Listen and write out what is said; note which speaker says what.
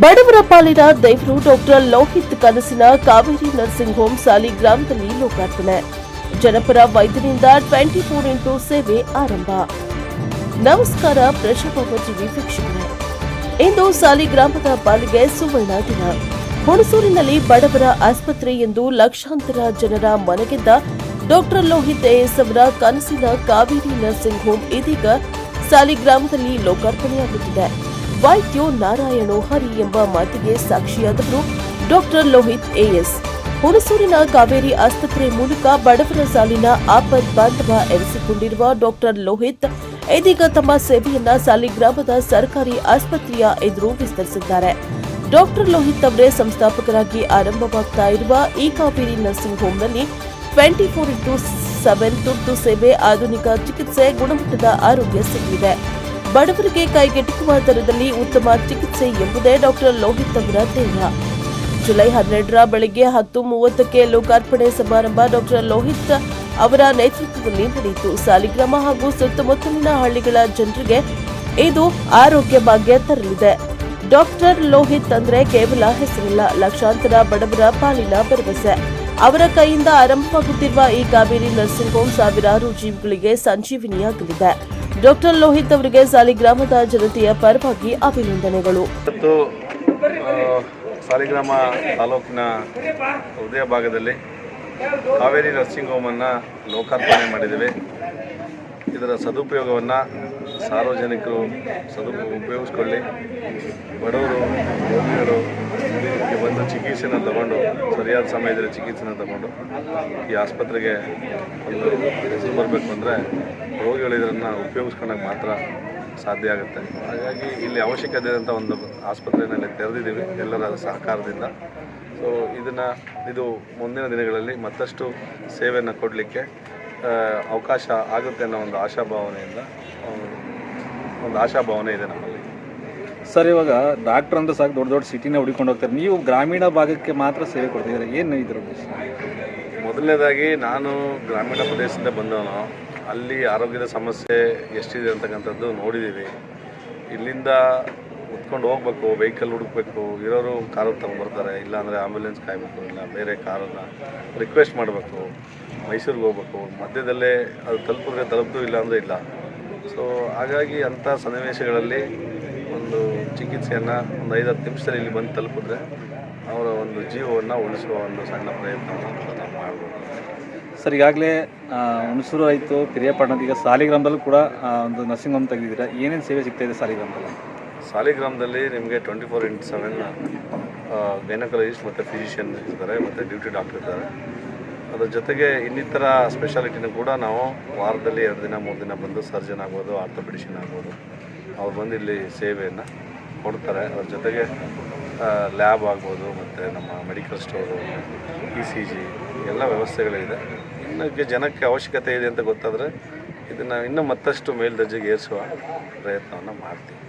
Speaker 1: ಬಡವರ ಪಾಲಿನ ದೇವರು ಡಾಕ್ಟರ್ ಲೋಹಿತ್ ಕನಸಿನ ಕಾವೇರಿ ನರ್ಸಿಂಗ್ ಹೋಮ್ ಸಾಲಿಗ್ರಾಮದಲ್ಲಿ ಲೋಕಾರ್ಪಣೆ. ಜನಪರ ವೈದ್ಯರಿಂದ 24x ಸೇವೆ ಆರಂಭ. ನಮಸ್ಕಾರ ಪ್ರಜಾಪ್ರಭುತ್ವ ವೀಕ್ಷಕರೇ, ಇಂದು ಸಾಲಿಗ್ರಾಮದ ಪಾಲಿಗೆ ಸುವರ್ಣ ದಿನ. ಹುಣಸೂರಿನಲ್ಲಿ ಬಡವರ ಆಸ್ಪತ್ರೆ ಎಂದು ಲಕ್ಷಾಂತರ ಜನರ ಮನಗೆದ್ದ ಡಾಕ್ಟರ್ ಲೋಹಿತ್ ಎಎಸ್ ಅವರ ಕನಸಿನ ಕಾವೇರಿ ನರ್ಸಿಂಗ್ ಹೋಮ್ ಇದೀಗ ಸಾಲಿಗ್ರಾಮದಲ್ಲಿ ಲೋಕಾರ್ಪಣೆಯಾಗುತ್ತಿದೆ. ವೈದ್ಯೋ ನಾರಾಯಣೋ ಹರಿ ಎಂಬ ಮಾತಿಗೆ ಸಾಕ್ಷಿಯಾದವರು ಡಾಕ್ಟರ್ ಲೋಹಿತ್ ಎಎಸ್. ಹುಣಸೂರಿನ ಕಾವೇರಿ ಆಸ್ಪತ್ರೆ ಮೂಲಕ ಬಡವರ ಸಾಲಿನ ಆಪತ್ ಬಾಂಧವ ಎನಿಸಿಕೊಂಡಿರುವ ಡಾಕ್ಟರ್ ಲೋಹಿತ್ ಇದೀಗ ತಮ್ಮ ಸೇವೆಯನ್ನ ಸಾಲಿಗ್ರಾಮದ ಸರ್ಕಾರಿ ಆಸ್ಪತ್ರೆಯ ಎದುರು ವಿಸ್ತರಿಸಿದ್ದಾರೆ. ಡಾಕ್ಟರ್ ಲೋಹಿತ್ ಅವರೇ ಸಂಸ್ಥಾಪಕರಾಗಿ ಆರಂಭವಾಗ್ತಾ ಇರುವ ಈ ಕಾವೇರಿ ನರ್ಸಿಂಗ್ ಹೋಮ್ನಲ್ಲಿ 24x7 ತುರ್ತು ಸೇವೆ, ಆಧುನಿಕ ಚಿಕಿತ್ಸೆ, ಗುಣಮಟ್ಟದ ಆರೋಗ್ಯ ಸಿಗಲಿದೆ. ಬಡವರಿಗೆ ಕೈಗೆಟುಕುವ ದರದಲ್ಲಿ ಉತ್ತಮ ಚಿಕಿತ್ಸೆ ಎಂಬುದೇ ಡಾಕ್ಟರ್ ಲೋಹಿತ್ ಅವರ ಧ್ಯೇಯ. ಜುಲೈ 12ರ ಬೆಳಗ್ಗೆ 10:30ಕ್ಕೆ ಲೋಕಾರ್ಪಣೆ ಸಮಾರಂಭ ಡಾಕ್ಟರ್ ಲೋಹಿತ್ ಅವರ ನೇತೃತ್ವದಲ್ಲಿ ನಡೆಯಿತು. ಸಾಲಿಗ್ರಾಮ ಹಾಗೂ ಸುತ್ತಮುತ್ತಲಿನ ಹಳ್ಳಿಗಳ ಜನರಿಗೆ ಇದು ಆರೋಗ್ಯ ಭಾಗ್ಯ ತರಲಿದೆ. ಡಾಕ್ಟರ್ ಲೋಹಿತ್ ಅಂದ್ರೆ ಕೇವಲ ಹೆಸರಿಲ್ಲ, ಲಕ್ಷಾಂತರ ಬಡವರ ಪಾಲಿನ ಭರವಸೆ. ಅವರ ಕೈಯಿಂದ ಆರಂಭವಾಗುತ್ತಿರುವ ಈ ಕಾವೇರಿ ನರ್ಸಿಂಗ್ ಹೋಮ್ ಸಾವಿರಾರು ಜೀವಗಳಿಗೆ ಸಂಜೀವಿನಿಯಾಗಲಿದೆ. ಡಾಕ್ಟರ್ ಲೋಹಿತ್ ಅವರಿಗೆ ಸಾಲಿಗ್ರಾಮದ ಜನತೆಯ ಪರವಾಗಿ ಅಭಿನಂದನೆಗಳು.
Speaker 2: ಸಾಲಿಗ್ರಾಮ ತಾಲೂಕಿನ ಹೃದಯ ಭಾಗದಲ್ಲಿ ಕಾವೇರಿ ನರ್ಸಿಂಗ್ ಹೋಮನ್ನು ಲೋಕಾರ್ಪಣೆ ಮಾಡಿದ್ದೇವೆ. ಇದರ ಸದುಪಯೋಗವನ್ನು ಸಾರ್ವಜನಿಕರು ಉಪಯೋಗಿಸ್ಕೊಳ್ಳಿ. ಬಡವರು, ರೋಗಿಗಳು ಇದಕ್ಕೆ ಬಂದು ಚಿಕಿತ್ಸೆನ ತಗೊಂಡು ಸರಿಯಾದ ಸಮಯದಲ್ಲಿ ಚಿಕಿತ್ಸೆನ ತಗೊಂಡು ಈ ಆಸ್ಪತ್ರೆಗೆ ಒಂದು ಹೆಸರು ಬರಬೇಕು ಅಂದರೆ ರೋಗಿಗಳು ಇದನ್ನು ಉಪಯೋಗಿಸ್ಕೊಂಡಾಗ ಮಾತ್ರ ಸಾಧ್ಯ ಆಗುತ್ತೆ. ಹಾಗಾಗಿ ಇಲ್ಲಿ ಅವಶ್ಯಕತೆ ಇದ್ದಂಥ ಒಂದು ಆಸ್ಪತ್ರೆಯಲ್ಲಿ ತೆರೆದಿದ್ದೀವಿ ಎಲ್ಲರ ಸಹಕಾರದಿಂದ. ಸೊ ಇದು ಮುಂದಿನ ದಿನಗಳಲ್ಲಿ ಮತ್ತಷ್ಟು ಸೇವೆಯನ್ನು ಕೊಡಲಿಕ್ಕೆ ಅವಕಾಶ ಆಗುತ್ತೆ ಅನ್ನೋ ಒಂದು ಆಶಾಭಾವನೆ ಇದೆ ನಮ್ಮಲ್ಲಿ.
Speaker 3: ಸರ್, ಇವಾಗ ಡಾಕ್ಟರ್ ಅಂತ ಸಾಕು ದೊಡ್ಡ ದೊಡ್ಡ ಸಿಟಿನ ಹುಡುಕೊಂಡು ಹೋಗ್ತಾರೆ, ನೀವು ಗ್ರಾಮೀಣ ಭಾಗಕ್ಕೆ ಮಾತ್ರ ಸೇವೆ ಕೊಡ್ತಿದ್ದೀರಾ, ಏನು ಇದರ ಉದ್ದೇಶ?
Speaker 2: ಮೊದಲನೇದಾಗಿ ನಾನು ಗ್ರಾಮೀಣ ಪ್ರದೇಶದಿಂದ ಬಂದವನು. ಅಲ್ಲಿ ಆರೋಗ್ಯದ ಸಮಸ್ಯೆ ಎಷ್ಟಿದೆ ಅಂತಕ್ಕಂಥದ್ದು ನೋಡಿದ್ದೀವಿ. ಇಲ್ಲಿಂದ ಉತ್ಕೊಂಡು ಹೋಗ್ಬೇಕು, ವೆಹಿಕಲ್ ಹುಡುಕಬೇಕು, ಇರೋರು ಕಾರು ತೊಗೊಂಡ್ಬರ್ತಾರೆ, ಇಲ್ಲಾಂದರೆ ಆಂಬ್ಯುಲೆನ್ಸ್ ಕಾಯಬೇಕು, ಇಲ್ಲ ಬೇರೆ ಕಾರನ್ನು ರಿಕ್ವೆಸ್ಟ್ ಮಾಡಬೇಕು, ಮೈಸೂರಿಗೆ ಹೋಗ್ಬೇಕು, ಮಧ್ಯದಲ್ಲೇ ಅದು ತಲುಪಿದ್ರೆ ಇಲ್ಲ ಅಂದರೆ ಇಲ್ಲ. ಸೊ ಹಾಗಾಗಿ ಅಂಥ ಸನ್ನಿವೇಶಗಳಲ್ಲಿ ಒಂದು ಚಿಕಿತ್ಸೆಯನ್ನು ಒಂದು 5-10 ನಿಮಿಷದಲ್ಲಿ ಇಲ್ಲಿ ಬಂದು ತಲುಪಿದ್ರೆ ಅವರ ಒಂದು ಜೀವವನ್ನು ಉಳಿಸುವ ಒಂದು ಸಣ್ಣ ಪ್ರಯತ್ನವನ್ನು ನಾವು ಮಾಡ್ಬೋದು.
Speaker 3: ಸರ್, ಈಗಾಗಲೇ ಹುಣಸೂರು ಆಯಿತು, ಪಿರಿಯಾಪಟ್ಟಣದ, ಈಗ ಸಾಲಿಗ್ರಾಮದಲ್ಲೂ ಕೂಡ ಒಂದು ನರ್ಸಿಂಗ್ ಹೋಮ್ ತೆಗೆದಿದ್ದೀರಾ. ಏನೇನು ಸೇವೆ ಸಿಗ್ತಾಯಿದೆ ಸಾಲಿಗ್ರಾಮದಲ್ಲಿ?
Speaker 2: ಸಾಲಿಗ್ರಾಮದಲ್ಲಿ ನಿಮಗೆ 24x7 ಗೈನಕಾಲಜಿಸ್ಟ್ ಮತ್ತು ಫಿಸಿಷಿಯನ್ ಇರ್ತಾರೆ, ಮತ್ತು ಡ್ಯೂಟಿ ಡಾಕ್ಟರ್ ಇದ್ದಾರೆ. ಅದರ ಜೊತೆಗೆ ಇನ್ನಿತರ ಸ್ಪೆಷಾಲಿಟಿನೂ ಕೂಡ ನಾವು ವಾರದಲ್ಲಿ 2 ದಿನ 3 ದಿನ ಬಂದು ಸರ್ಜನ್ ಆಗ್ಬೋದು, ಆರ್ಥೋಪೆಡಿಷನ್ ಆಗ್ಬೋದು, ಅವ್ರು ಬಂದು ಇಲ್ಲಿ ಸೇವೆಯನ್ನು ಕೊಡ್ತಾರೆ. ಅದ್ರ ಜೊತೆಗೆ ಲ್ಯಾಬ್ ಆಗ್ಬೋದು, ಮತ್ತು ನಮ್ಮ ಮೆಡಿಕಲ್ ಸ್ಟೋರು, ECG ಎಲ್ಲ ವ್ಯವಸ್ಥೆಗಳಿದೆ. ಇನ್ನಕ್ಕೆ ಜನಕ್ಕೆ ಅವಶ್ಯಕತೆ ಇದೆ ಅಂತ ಗೊತ್ತಾದರೆ ಇದನ್ನು ಇನ್ನೂ ಮತ್ತಷ್ಟು ಮೇಲ್ದರ್ಜೆಗೆ ಏರಿಸುವ ಪ್ರಯತ್ನವನ್ನು ಮಾಡ್ತೀವಿ.